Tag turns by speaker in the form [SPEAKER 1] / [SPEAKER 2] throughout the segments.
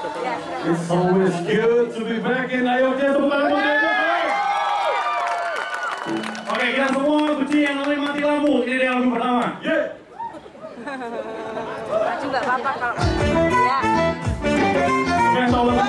[SPEAKER 1] It's always good to be back in Ayodhya. Oke, kita semua benci yang namanya mati lampu. Ini dia album pertama. Yeah.
[SPEAKER 2] Maju nggak apa-apa kalau ya.
[SPEAKER 1] Oke, tahu banget.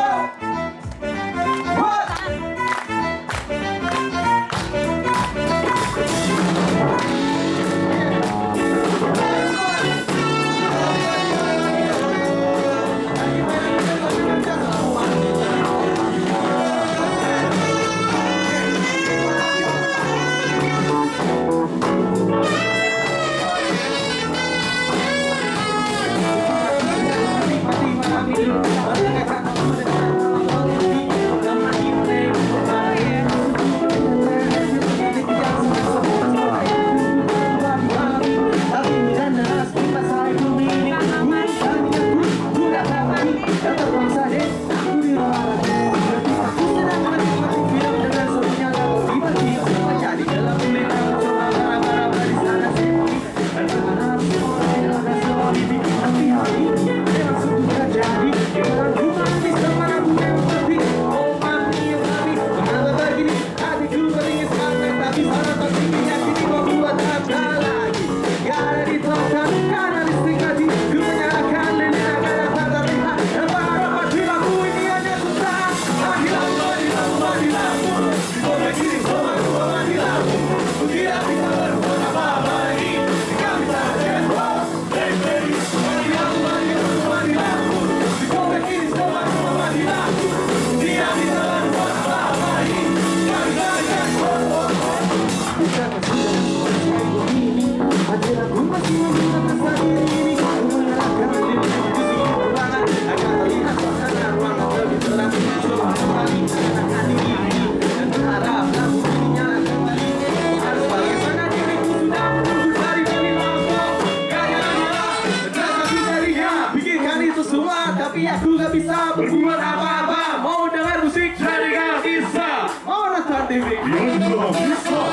[SPEAKER 3] Tapi aku gak bisa berbuat apa-apa. Mau dengar musik jadi gak bisa. Mau nonton TV
[SPEAKER 1] Gak bisa.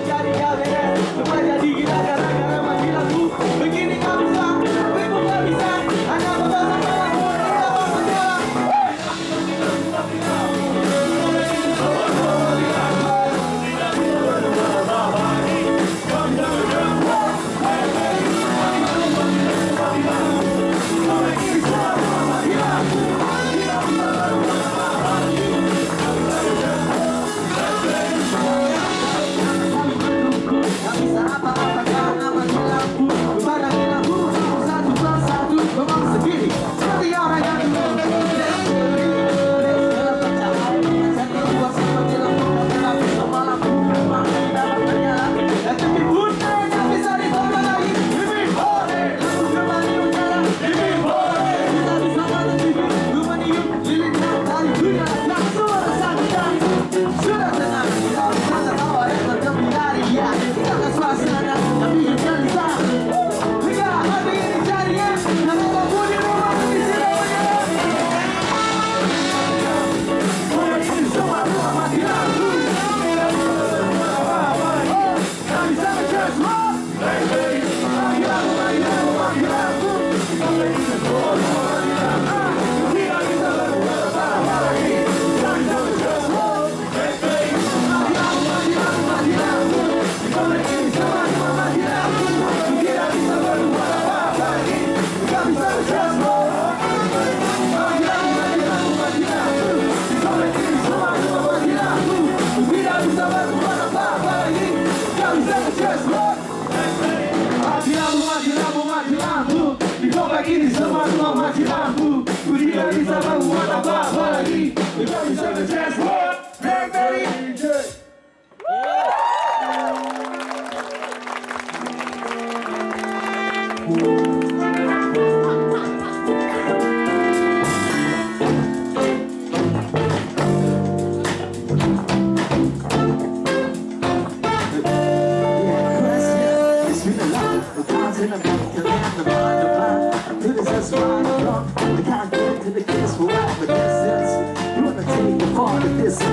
[SPEAKER 3] Jadi gak beres. Cuma jadi gila gara-gara mati lagu. Begini gak bisa, tapi pun gak bisa. Hanya berbahasa malam. Ini semua mati lampu. Ku tidak bisa berbuat apa-apa lagi. Ku tidak bisa ngejazz rock. Very DJ.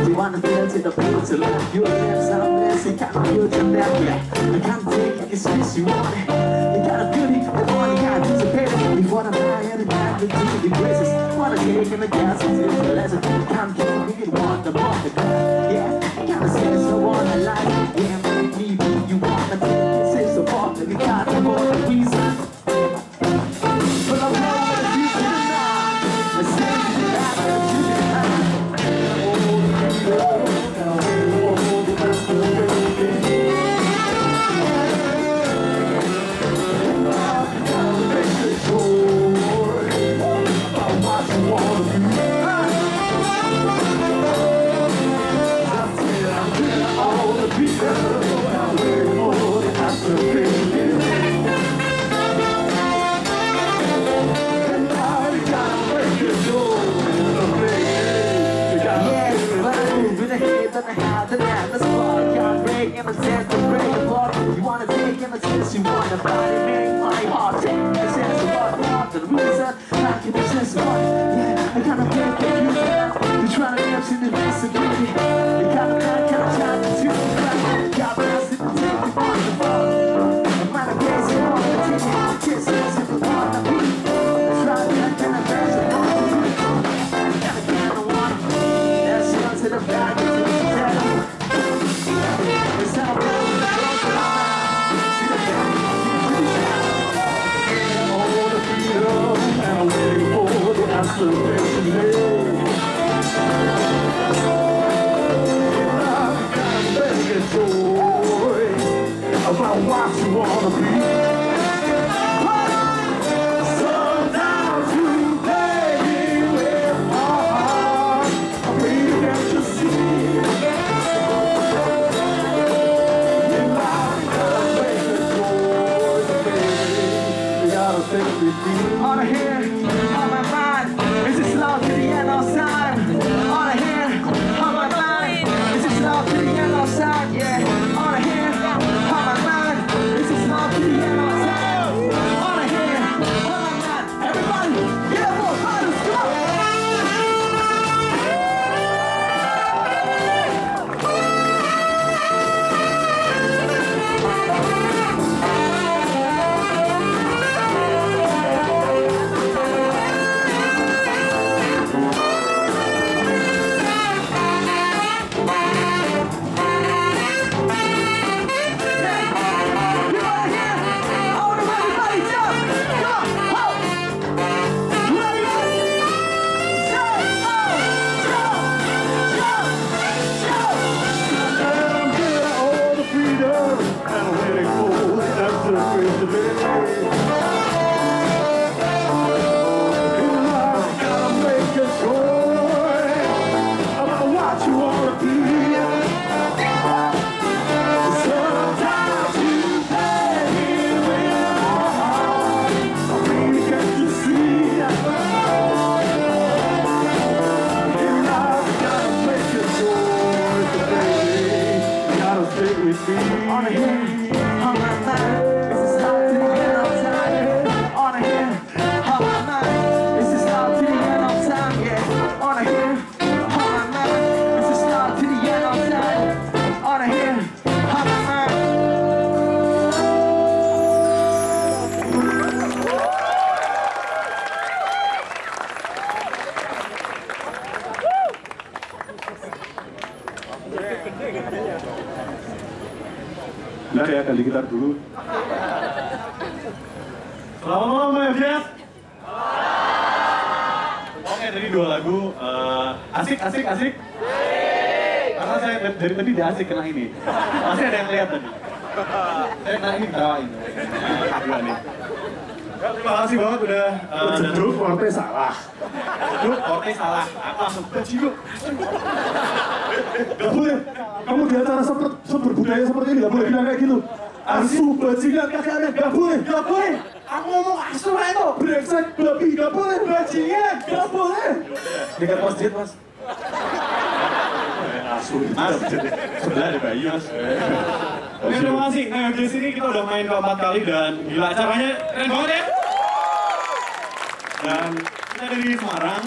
[SPEAKER 3] You wanna feel to the people to love your lips, I'm blessed, can't feel to that, yeah. I can't take it, it's this you want it. You gotta feel it, the one you gotta do is pay it before wanna buy any man with the graces. Wanna take him a gas and take a lesson. Come to me and want the market. Yeah, gotta say so on a line. Yeah, make me be you wanna take this is so far that you got the more reason. But I'm not gonna do it now. Let's say that I'm choosing now. You wanna take him a chance, you wanna body make my heart take a sense of what the reason I can be sense of what. Yeah, I gotta break the future. You're trying to catch in the mess of beauty. You gotta back out time to the ground. God bless it and take the one to fall. I'm out of days and all the ticket. Kisses if you wanna be. Try to get in a mess of what to do. Gotta get the one. That's the to the back of the table. It's how I'm about what you wanna be. Sometimes you play me with my heart. I really can't you see. You gotta make a choice, baby. You gotta take with me. On the hand, on my mind. Is this love to the end of time? On the hand, on my mind. Is this love to the end of time? Yeah. On the hand, on my mind. Is this love to the end of time? On the hand, on my mind. Everybody, get up on fire, let's go! On the hand, on my mind, is this love to the end of time? On the hand, on my mind, is this love to the end of time? Yeah. On the hand, on my mind, is this love to the end of time? On the hand, on my mind.
[SPEAKER 4] Nah ya, ganti gitar dulu.
[SPEAKER 1] Selamat malam, Mbak Jazz. Oke, tadi dua lagu asik. Karena saya dari tadi dia asik kena ini. Masih ada yang lihat tadi. Saya kena ini ketawain. Gila nih. Ya, terima kasih banget udah
[SPEAKER 4] Jeduk korte salah.
[SPEAKER 1] Jeduk korte salah. Aku langsung kecil.
[SPEAKER 4] Gak boleh. Kamu di acara berbudaya seperti ini gak boleh bilang kayak gitu. Asu, bajingan, kakak ada, gak boleh.
[SPEAKER 1] Aku ngomong asu itu.
[SPEAKER 4] Brengsek, babi, gak boleh. Bajingan, gak boleh.
[SPEAKER 1] Dekat masjid, Mas.
[SPEAKER 4] Asu,
[SPEAKER 1] Mas, sebelah ada bayi, Mas. Oke, terima kasih. Nah, di sini kita udah main keempat kali dan gila acaranya keren banget ya. Dan kita dari Semarang.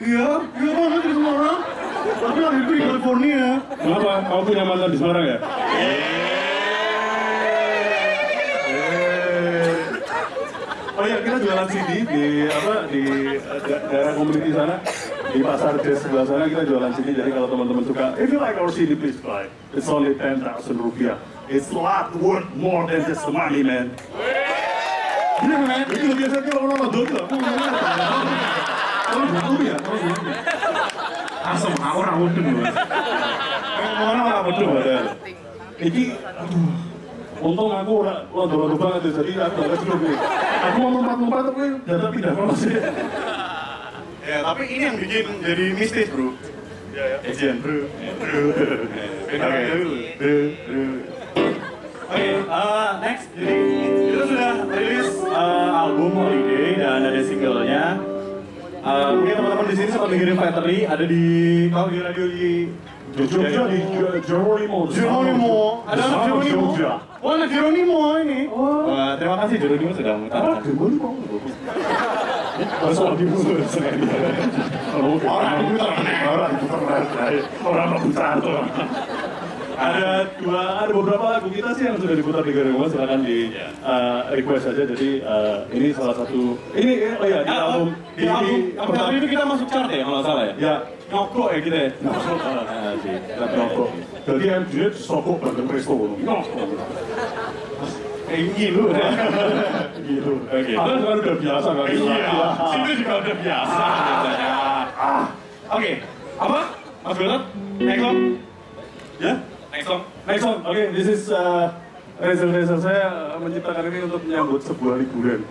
[SPEAKER 1] Iya banget di Semarang. Tapi lahir di California.
[SPEAKER 4] Kenapa? Kamu punya mantan di Semarang ya?
[SPEAKER 1] Oh
[SPEAKER 4] Oh ya, kita jualan CD di daerah community sana, di pasar jazz sebelah sana kita jualan CD. Jadi kalau teman-teman suka, if you like our CD, please buy. It's only 10,000 rupiah. It's a lot worth more than just the money, man. Iya, man. Itu biasa kalau orang nonton tuh. Kalau buku ya, asam orang udah mas. Orang udah ada. Ini, untung aku orang banget jadi aku nggak cukup nih. Aku mau lompat tapi data pindah kelas sih.
[SPEAKER 1] Ya, tapi ini yang bikin jadi mistis, bro. Ya, ya. Ejen, bro. Oke, next. Jadi kita sudah rilis album Holiday dan ada singlenya. Mungkin teman-teman di sini sempat dengerin Factory, ada di kalau di radio di
[SPEAKER 4] Jogja di Jeronimo.
[SPEAKER 1] Ada Jeronimo. Oh, anak Jeronimo ini. Wah, terima kasih Jeronimo sudah mengutarakan.
[SPEAKER 4] Jeronimo. Soal diputar sekali. Orang diputar tuh. Ada beberapa lagu kita sih yang sudah diputar di Jeronimo, silakan di request saja. Jadi ini salah satu ini di album pertama
[SPEAKER 1] itu kita masuk chart ya kalau nggak salah ya.
[SPEAKER 4] Ya, nyokok ya kita ya. Nyokok. Jadi yang dia sokok bareng presto. Nyokok.
[SPEAKER 1] Gitu.
[SPEAKER 4] Gitu. Oke. Kan udah biasa kan.
[SPEAKER 1] Iya. Itu juga udah biasa biasanya. Oke. Apa? Mas Gatot? Next song?
[SPEAKER 4] Ya? Next song. Oke, this is Razel saya menciptakan ini untuk menyambut sebuah liburan.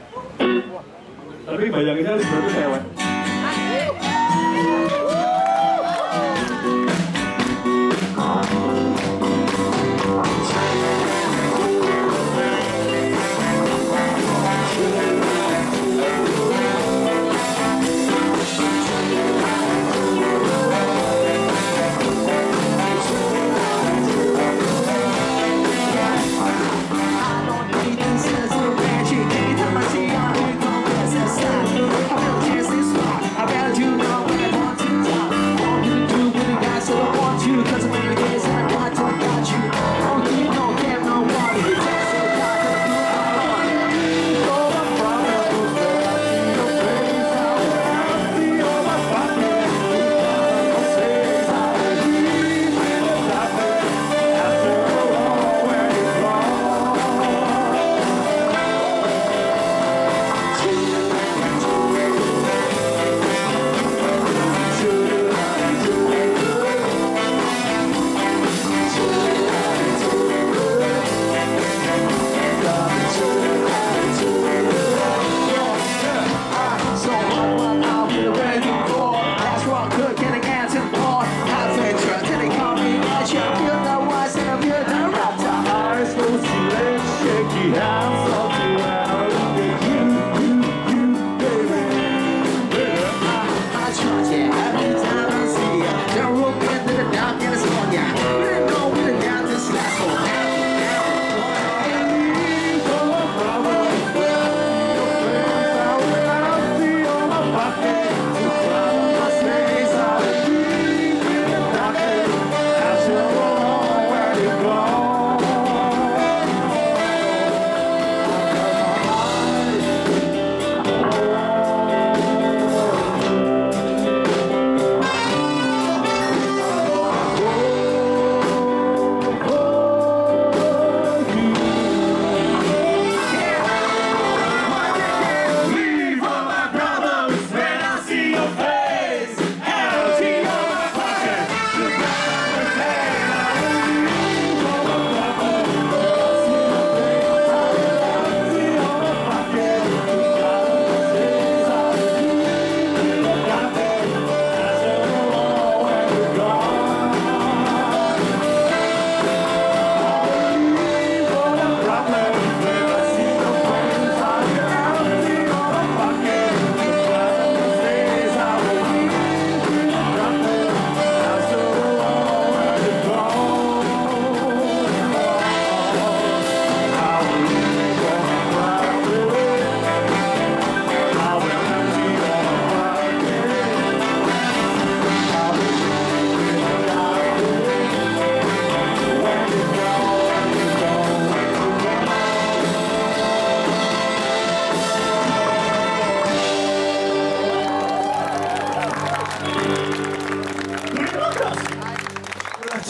[SPEAKER 4] Tapi bayanginnya liburan itu cewek.
[SPEAKER 3] This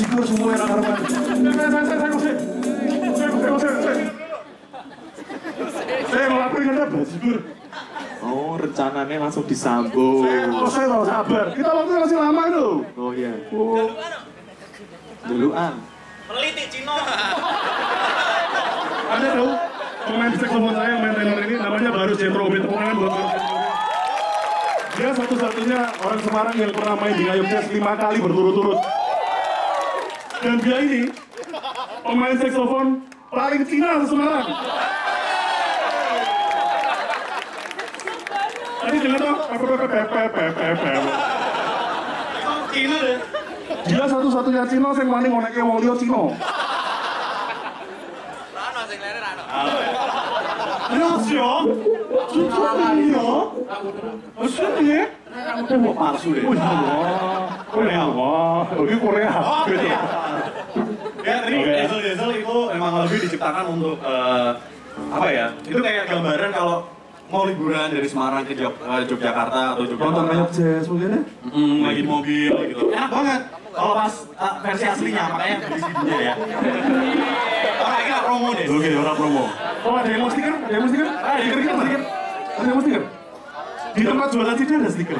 [SPEAKER 4] bajigur semua yang karuan. Saya ngelakuin ada bajigur.
[SPEAKER 5] Oh, rencananya langsung disambung.
[SPEAKER 4] Oh, saya tahu sabar. Kita waktu masih lama itu.
[SPEAKER 5] Oh iya.
[SPEAKER 4] Oh.
[SPEAKER 5] Duluan.
[SPEAKER 1] Meliti Cino.
[SPEAKER 4] Anda tahu pemain saxophone saya yang main tenor ini namanya baru Jethro. Tepuk tangan buat dia satu-satunya orang Semarang yang pernah main di Ngayog Jazz 5 kali berturut-turut. Dan dia ini pemain saxophone paling Cina di Semarang. Tadi dengar dong,
[SPEAKER 1] Cino deh.
[SPEAKER 4] dia satu-satunya Cina yang wani ngoneke wong liya Cina.
[SPEAKER 1] 안녕하세요. 좋다니요. 수현이? 뭐 박수래.
[SPEAKER 4] Korea. Wah, ini Korea.
[SPEAKER 1] Ya tadi Ezel itu emang lebih diciptakan untuk apa ya? Itu kayak gambaran kalau mau liburan dari Semarang ke Yogyakarta atau
[SPEAKER 4] Nonton
[SPEAKER 1] Yogyakarta.
[SPEAKER 4] Ngayog Jazz mungkin ya?
[SPEAKER 1] Lagi di mobil gitu. Enak banget. Kalau pas versi aslinya makanya beli CD-nya ya. Orang ini promo deh.
[SPEAKER 4] Oke, orang promo. Oh, ada yang mau stiker? Ada yang mau stiker?
[SPEAKER 1] Ah, stiker.
[SPEAKER 4] Ada yang mau stiker? Di tempat jualan CD ada stiker.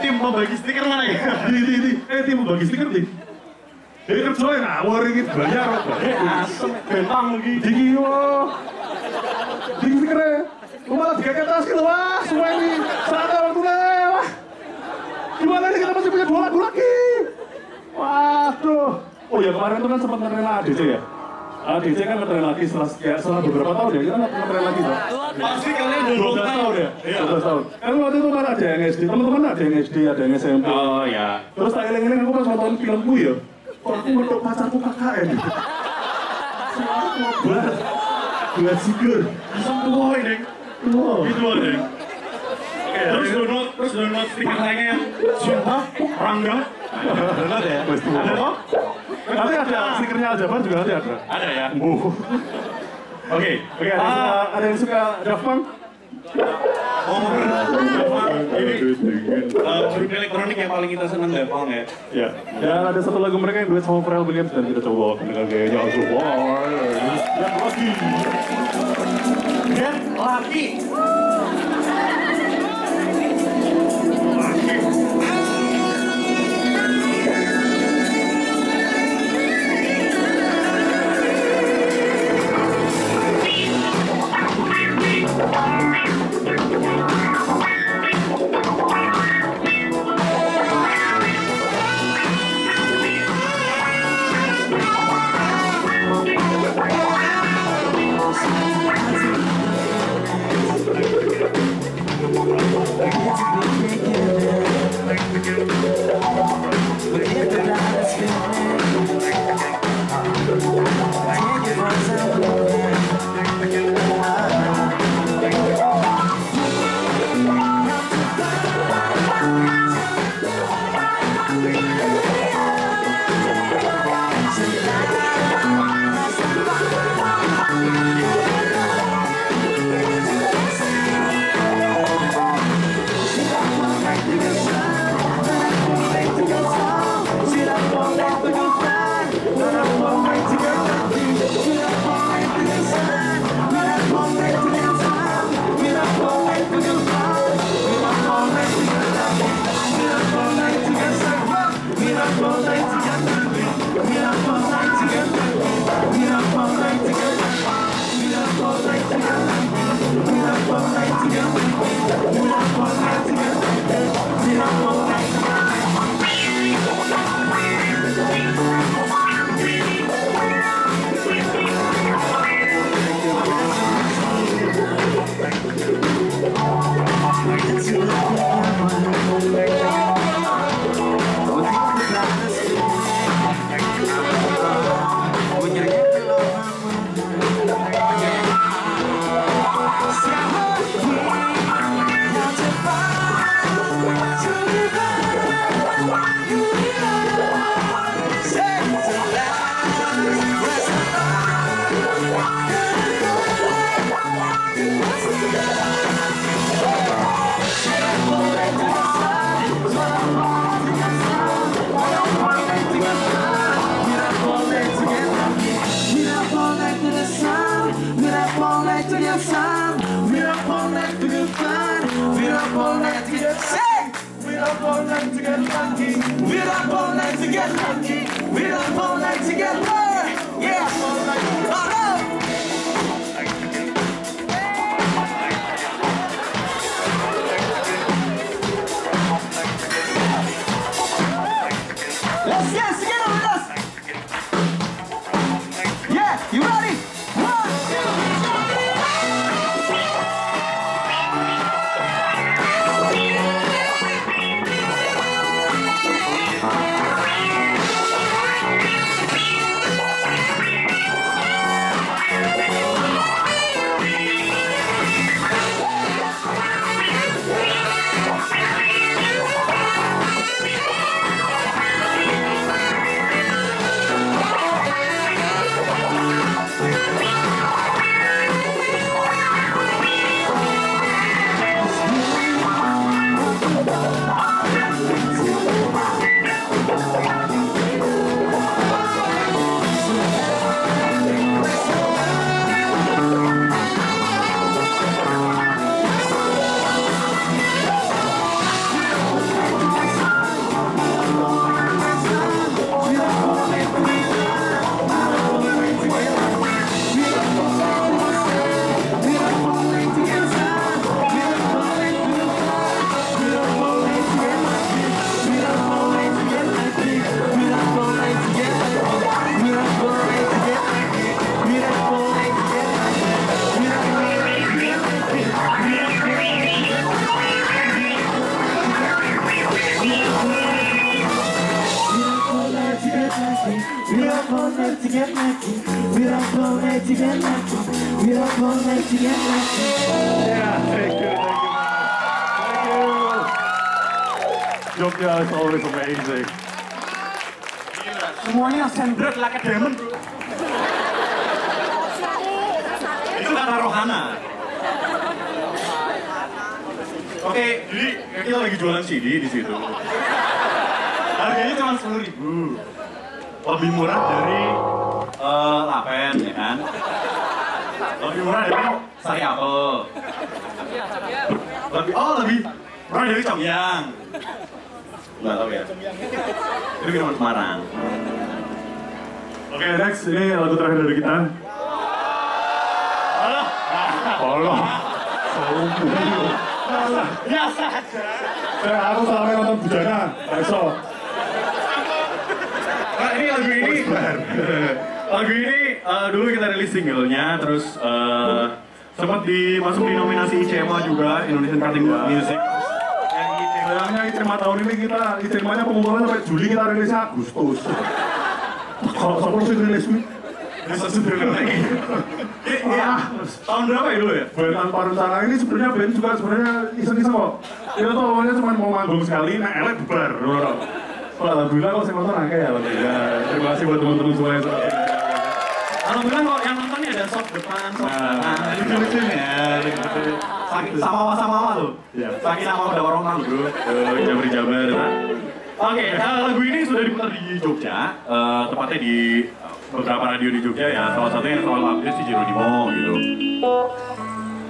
[SPEAKER 1] Tim pembagi stiker mana ya?
[SPEAKER 4] Tim mau bagi stiker nih. Kerja yang ngawur ini bayar.
[SPEAKER 1] Asem, bentang lagi.
[SPEAKER 4] Diki stikernya. Lu malah dikeket tas gitu, wah semua ini serata waktunya, wah. Gimana nih kita masih punya 2 lagu lagi? Waduh. Oh ya kemarin itu kan sempat ngetren ADC ya? ADC kan ngetren lagi setelah beberapa tahun ya, kita ngetren lagi Pak.
[SPEAKER 1] Pasti kalian udah
[SPEAKER 4] 12 tahun ya? 12 tahun. Kan waktu itu kan ada yang SD, teman-teman ada yang SD, ada yang SMP.
[SPEAKER 1] Oh ya.
[SPEAKER 4] Terus tak eling-eling aku pas nonton filmku ya, kok aku ngetok pacarku KKN gitu. Buat sigur.
[SPEAKER 1] Langsung tua ini.
[SPEAKER 4] Wow.
[SPEAKER 1] Gitu deh. Terus download stiker lainnya yang siapa? Rangga? Download ya? Ada kok?
[SPEAKER 4] Nanti ada stikernya Aljabar juga nanti ada.
[SPEAKER 1] Ada ya?
[SPEAKER 4] Oke, ada yang suka Daft Punk?
[SPEAKER 1] Ini grup elektronik yang paling kita senang Daft Punk ya?
[SPEAKER 4] Ya. Dan ada satu lagu mereka yang duet sama Pharrell Williams dan kita coba dengan gayanya Aljabar.
[SPEAKER 1] Dan lagi.
[SPEAKER 3] Sing! We're up all night to get lucky. We're up all night to get lucky. We're up all night to get lucky. Yeah, all night. Let's dance together with us. Yeah, you ready? 1,
[SPEAKER 4] Jogja is always amazing.
[SPEAKER 1] Semuanya sandrat like a diamond. Itu kata Rohana. Oke, jadi kita lagi jualan CD di situ. Harganya cuma 10.000. Lebih murah dari Lapen, ya kan? Lebih murah dari Sari Apel. Lebih murah dari Congyang. Nggak tahu ya. Ini minuman Semarang.
[SPEAKER 4] Oke, next ini lagu terakhir dari kita. Tolong.
[SPEAKER 1] Biasa aja.
[SPEAKER 4] Aku selama nonton Bujana, besok.
[SPEAKER 1] Nah, ini lagu ini dulu kita rilis singlenya, terus sempat masuk di nominasi ICMA juga, Indonesian Charting Music.
[SPEAKER 4] Sayangnya ICMA tahun ini ICMA-nya pengumuman sampai Juli, kita rilisnya Agustus. Kalau sih rilis ini?
[SPEAKER 1] Bisa sederhana lagi. Tahun berapa ya dulu ya?
[SPEAKER 4] Band Tanpa Rencana ini sebenarnya band juga sebenarnya iseng-iseng kok. Kita tuh awalnya cuma mau manggung sekali, nah elek bubar. Alhamdulillah kok saya nonton angka ya, alhamdulillah. Terima kasih buat teman-teman semua yang sudah.
[SPEAKER 1] Alhamdulillah kok yang nontonnya ada soft depan, soft belakang, lucu-lucu ya. Sama-sama tuh. Saking sama udah orang bro. Jabar-jabar. Oke, lagu ini sudah diputar di Jogja, tepatnya di beberapa radio di Jogja ya. Salah satunya yang selalu update si Jeronimo gitu.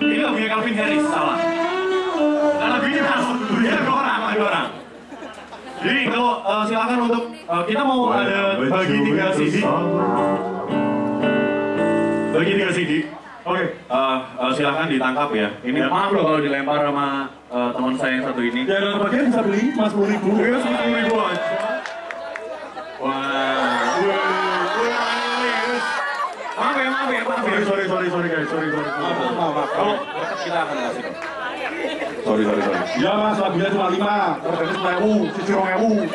[SPEAKER 1] Ini lagunya Calvin Harris, salah. Nah, lagu ini masuk dulu ya, dua orang. Jadi kalau silakan untuk kita mau ada bagi 3 CD. Bagi 3 CD. Oke, silakan ditangkap ya. Ini maaf loh kalau dilempar sama teman saya yang satu ini.
[SPEAKER 4] Ya, dalam bagian bisa beli cuma 10.000.
[SPEAKER 1] Iya, 10.000 aja. Wah,
[SPEAKER 4] Sorry guys.
[SPEAKER 1] maaf. Kalau dekat kita akan kasih.
[SPEAKER 4] Sorry. Ya mas, lagunya cuma 5, harganya 10.000, sisi 2.000.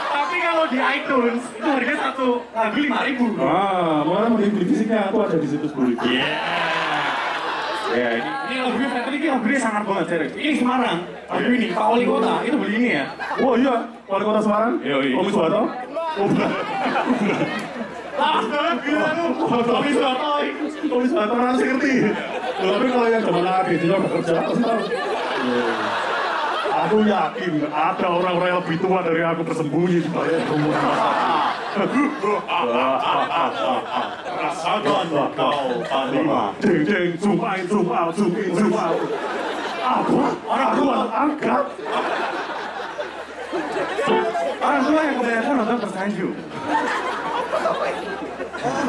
[SPEAKER 1] Tapi kalau di iTunes itu harganya satu lagu 5.000.
[SPEAKER 4] Malah mending beli fisiknya, aku ada di situ 10.000.
[SPEAKER 1] Ya, ini lagunya Fetri, ini lagunya sangat banget serius. Ini Semarang, lagu ini, Pak Wali Kota, itu beli ini ya.
[SPEAKER 4] Oh iya, Wali Kota Semarang?
[SPEAKER 1] Iya.
[SPEAKER 4] Tommy Soeharto?
[SPEAKER 1] Lawas banget gila lu, Tommy Soeharto.
[SPEAKER 4] Tommy Soeharto orang sih ngerti. Tapi kalau yang zaman ABD nya udah kerja, pasti tahu. Aku yakin ada orang-orang yang lebih tua dari aku bersembunyi di balik rumah.
[SPEAKER 1] Rasakan kau panglima.
[SPEAKER 4] Ding ding, zoom in, zoom out, zoom in, zoom out. Apa? Orang tua angkat.
[SPEAKER 1] Orang tua yang kebanyakan nonton tersanjung.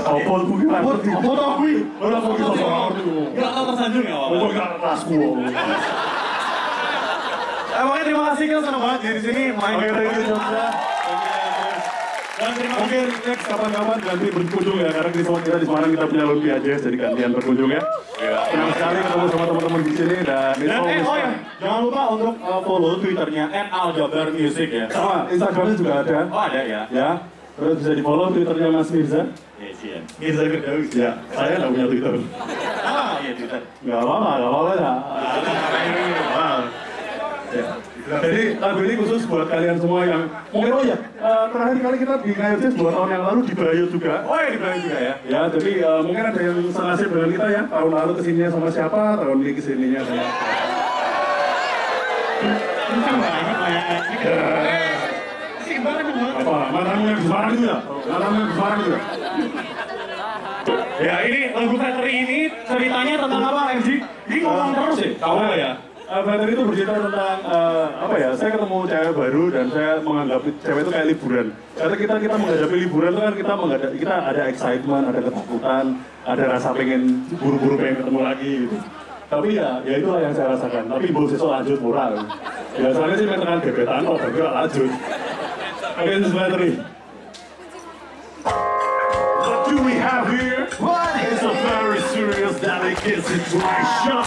[SPEAKER 4] Apa kuwi? Apa tau kuwi? Ora kok iso ngerti.
[SPEAKER 1] Gak tau tersanjung ya, Pak?
[SPEAKER 4] Oh, gak rasku.
[SPEAKER 1] Pokoknya terima kasih, kita senang banget di sini main.
[SPEAKER 4] Oke, thank you Jogja.
[SPEAKER 1] Dan terima kasih.
[SPEAKER 4] Mungkin next kapan-kapan ganti berkunjung ya, karena di kita di Semarang kita punya Lumpia Jazz, jadi gantian berkunjung ya. Senang sekali ketemu sama teman-teman di sini dan
[SPEAKER 1] Oh ya, jangan lupa untuk follow Twitternya @aljabarmusic ya.
[SPEAKER 4] sama Instagramnya juga ada.
[SPEAKER 1] Oh ada ya.
[SPEAKER 4] Ya, terus bisa di follow Twitternya Mas Mirza.
[SPEAKER 1] Yes, ya. Mirza Firdaus.
[SPEAKER 4] Ya, saya nggak punya Twitter.
[SPEAKER 1] Ah, iya Twitter.
[SPEAKER 4] Nggak apa-apa ya. Ya. Jadi lagu ini khusus buat kalian semua yang mungkin terakhir kali kita di Ngayojazz 2 tahun yang lalu di Bayut juga.
[SPEAKER 1] Oh ya di Bayut juga ya.
[SPEAKER 4] Ya, jadi mungkin ada yang senasib dengan kita ya. Tahun lalu kesininya sama siapa, tahun ini kesininya sama siapa.
[SPEAKER 1] Ini kan banyak ya. Sih banget banget.
[SPEAKER 4] Apa? Mantanmu yang di Semarang itu ya? Mantanmu yang di Semarang itu ya?
[SPEAKER 1] Ya ini lagu Factory ini ceritanya tentang apa MG? Ini ngomong terus sih. Tahu nggak ya?
[SPEAKER 4] Factory itu bercerita tentang apa ya? Saya ketemu cewek baru dan saya menganggap cewek itu kayak liburan. Karena kita menghadapi liburan itu kan kita ada excitement, ada ketakutan, ada rasa pengen buru-buru pengen ketemu lagi gitu. Tapi ya itulah yang saya rasakan. Tapi bos sesuk lanjut moral. Biasanya sih menekan gebetan, oh bergerak lanjut. Oke, this is Factory. What do we have here? It's a very serious delicate situation.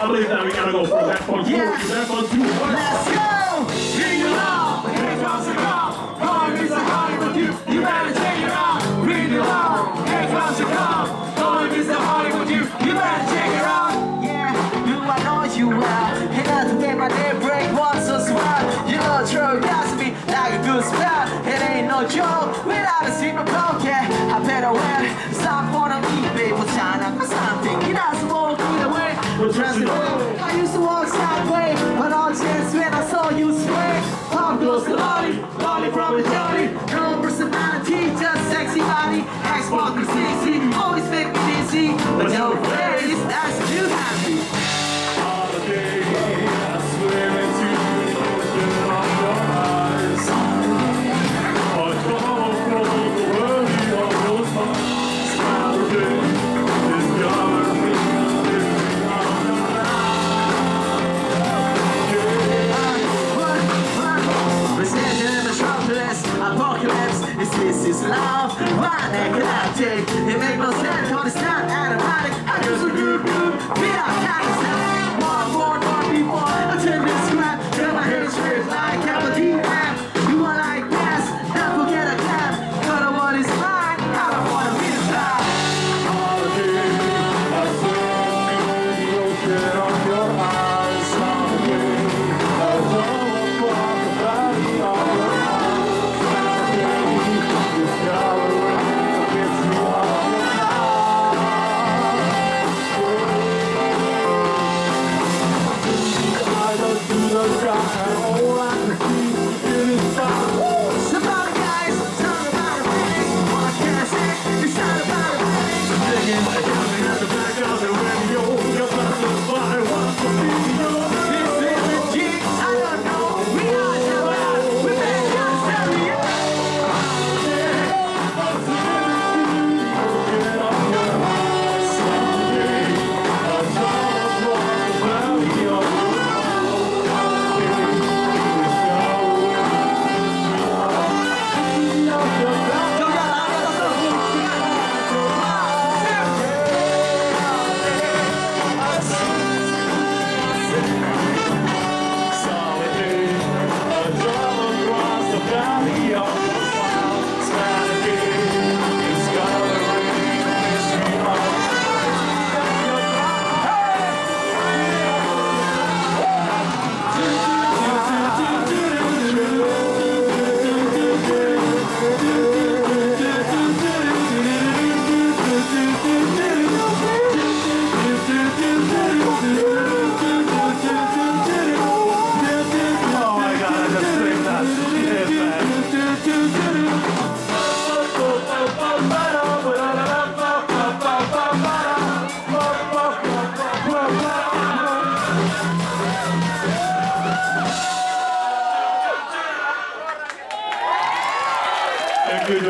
[SPEAKER 4] I believe that we gotta go from that point forward to that point two.
[SPEAKER 3] Let's go! Bring it on! Here comes the call! Home is a party with you, you better check it out! Bring it on! Here comes the call! Home is a party with you, you better check it out! Yeah, you I know you well. And not to make my day break once so swell. You know true, got to be like a good spell. It ain't no joke, without a single poke, yeah. I better win, stop on me, baby, for China, cause I'm thinking that's won't be the way. I used to walk sideways, but all chance when I saw you sway. Pop goes to Lolly, Lolly from the Johnny. No personality, just sexy body. Xbox 360, always make me dizzy. But your face, that's too happy.
[SPEAKER 4] Holiday, I swear into the ocean of your eyes. I come from the world of those times. Saturday is gathering.
[SPEAKER 3] Apocalypse, this is love, why can I take? It make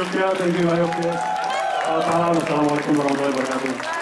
[SPEAKER 4] Yogya, thank you Yogya. Selamat malam, assalamualaikum warahmatullahi wabarakatuh.